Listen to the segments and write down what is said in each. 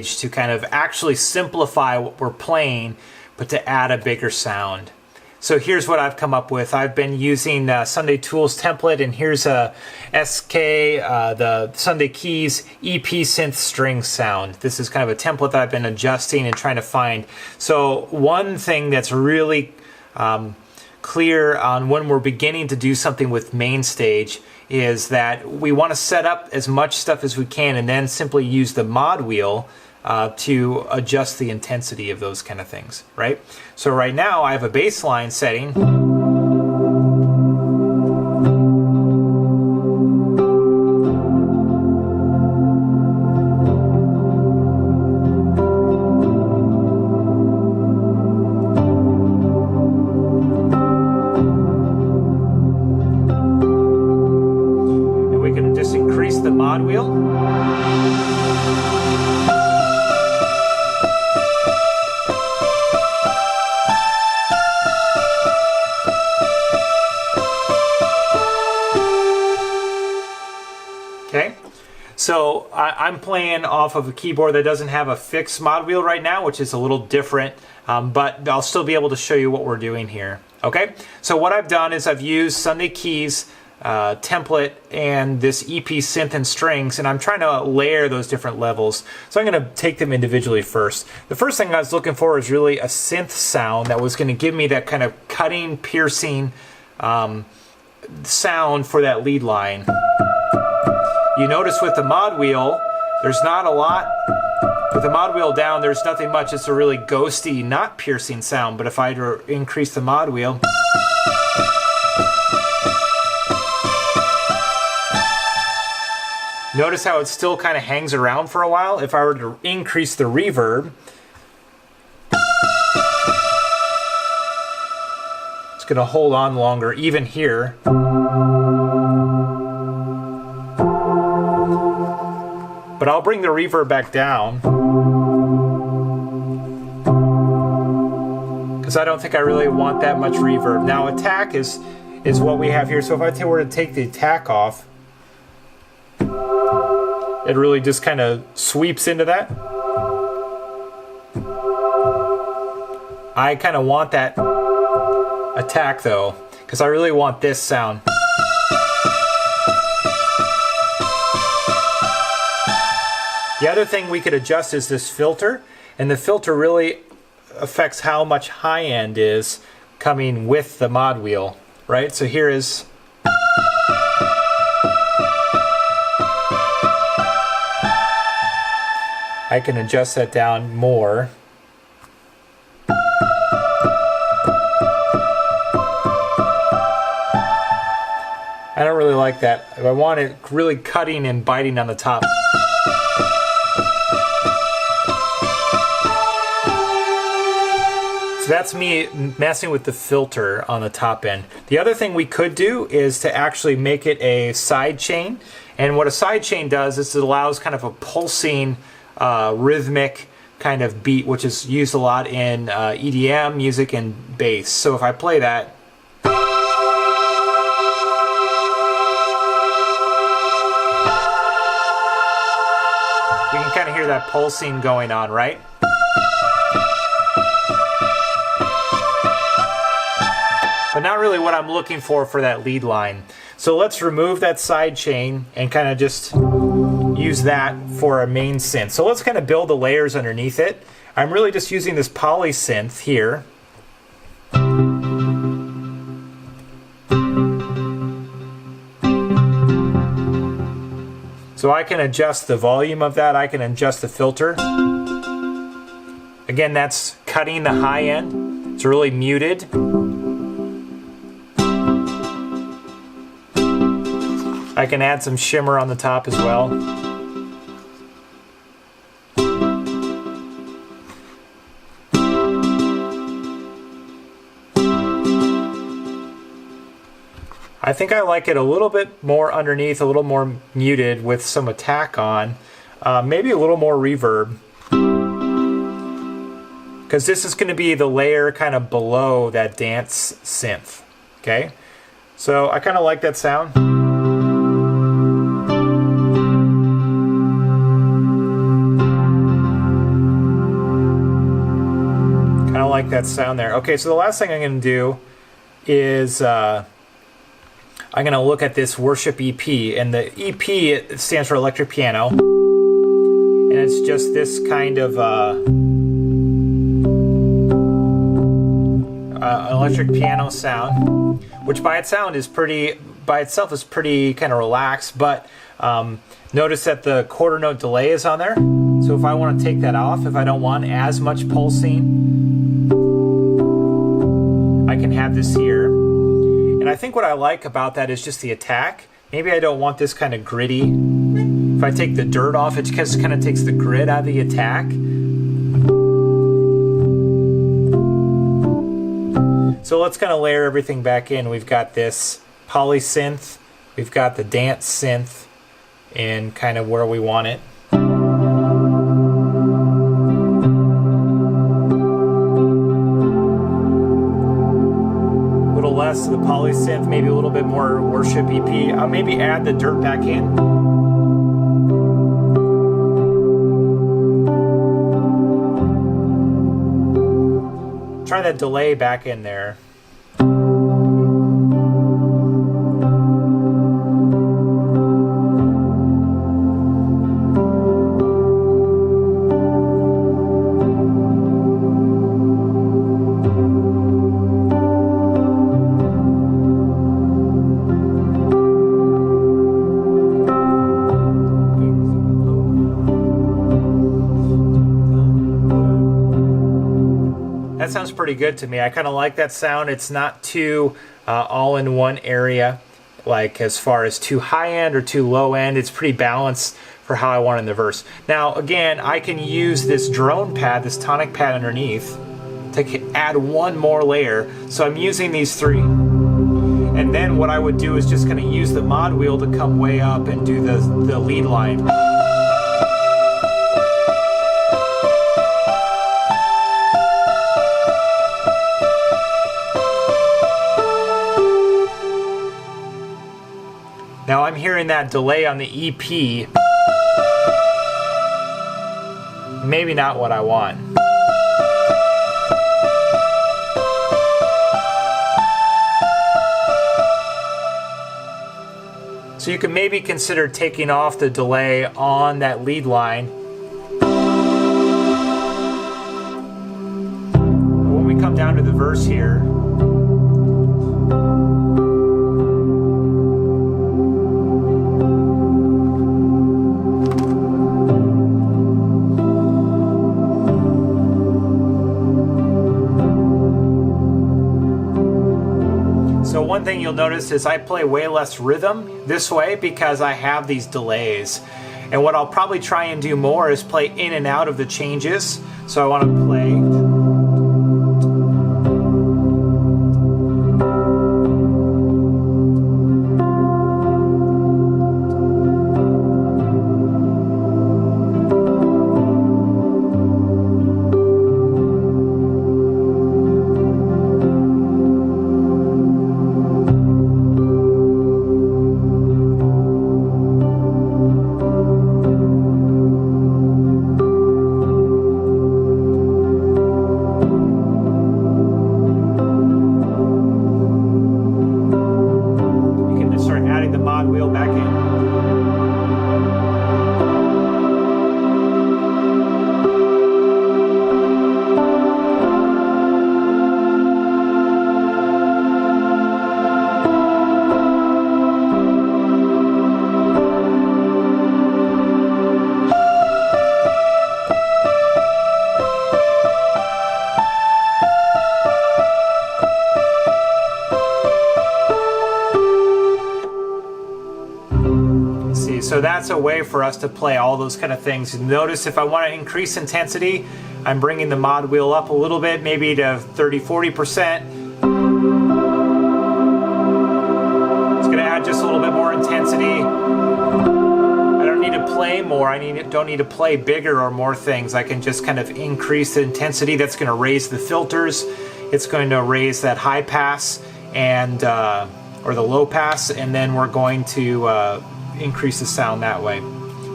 to kind of actually simplify what we're playing, but to add a bigger sound. So here's what I've come up with. I've been using Sunday Tools template, and here's a SK, the Sunday Keys EP synth string sound. This is kind of a template that I've been adjusting and trying to find. So one thing that's really clear on when we're beginning to do something with MainStage is that we want to set up as much stuff as we can and then simply use the mod wheel to adjust the intensity of those kind of things, right? So right now I have a baseline setting. And we can just increase the mod wheel. Okay, so I'm playing off of a keyboard that doesn't have a fixed mod wheel right now, which is a little different, but I'll still be able to show you what we're doing here. Okay, so what I've done is I've used Sunday Keys template and this EP synth and strings, and I'm trying to layer those different levels. So I'm going to take them individually first. The first thing I was looking for is really a synth sound that was going to give me that kind of cutting, piercing sound for that lead line. You notice with the mod wheel, there's not a lot. With the mod wheel down, there's nothing much. It's a really ghosty, not piercing sound. But if I increase the mod wheel, notice how it still kind of hangs around for a while. If I were to increase the reverb, it's going to hold on longer, even here. But I'll bring the reverb back down because I don't think I really want that much reverb. Now attack is what we have here. So if I were to take the attack off, it really just kind of sweeps into that. I kind of want that attack though, because I really want this sound. The other thing we could adjust is this filter, and the filter really affects how much high end is coming with the mod wheel, right? So here is I can adjust that down more. I don't really like that. I want it really cutting and biting on the top. So that's me messing with the filter on the top end. The other thing we could do is to actually make it a side chain. And what a side chain does is it allows kind of a pulsing rhythmic kind of beat, which is used a lot in EDM music and bass. So if I play that, you can kind of hear that pulsing going on, right? But not really what I'm looking for that lead line. So let's remove that side chain and kind of just use that for a main synth. So let's kind of build the layers underneath it. I'm really just using this poly synth here. So I can adjust the volume of that. I can adjust the filter. Again, that's cutting the high end. It's really muted. I can add some shimmer on the top as well. I think I like it a little bit more underneath, a little more muted with some attack on. Maybe a little more reverb. Because this is going to be the layer kind of below that dance synth. Okay? So I kind of like that sound. like that sound there. Okay, so the last thing I'm going to do is I'm going to look at this Worship EP, and the EP, it stands for electric piano, and it's just this kind of electric piano sound, which by itself is pretty kind of relaxed, but notice that the quarter note delay is on there. So if I want to take that off, if I don't want as much pulsing, I can have this here. And I think what I like about that is just the attack. Maybe I don't want this kind of gritty. If I take the dirt off, it just kind of takes the grit out of the attack. So let's kind of layer everything back in. We've got this polysynth, we've got the dance synth, and kind of where we want it. A little less of the polysynth, maybe a little bit more Worship EP. I'll maybe add the dirt back in. Try that delay back in there. That sounds pretty good to me. I kind of like that sound. It's not too all in one area, like as far as too high end or too low end. It's pretty balanced for how I want in the verse. Now, again, I can use this drone pad, this tonic pad underneath, to add one more layer. So I'm using these three. And then what I would do is just kind of use the mod wheel to come way up and do the lead line. Now I'm hearing that delay on the EP. Maybe not what I want. So you can maybe consider taking off the delay on that lead line. When we come down to the verse here, one thing you'll notice is I play way less rhythm this way because I have these delays. And what I'll probably try and do more is play in and out of the changes. So I want to play. So that's a way for us to play all those kind of things. Notice if I want to increase intensity, I'm bringing the mod wheel up a little bit, maybe to 30-40%. It's going to add just a little bit more intensity. I don't need to play more. Don't need to play bigger or more things. I can just kind of increase the intensity. That's going to raise the filters. It's going to raise that high pass and or the low pass, and then we're going to increase the sound that way.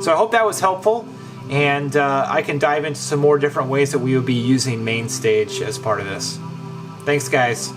So I hope that was helpful. and I can dive into some more different ways that we would be using MainStage as part of this. Thanks, guys.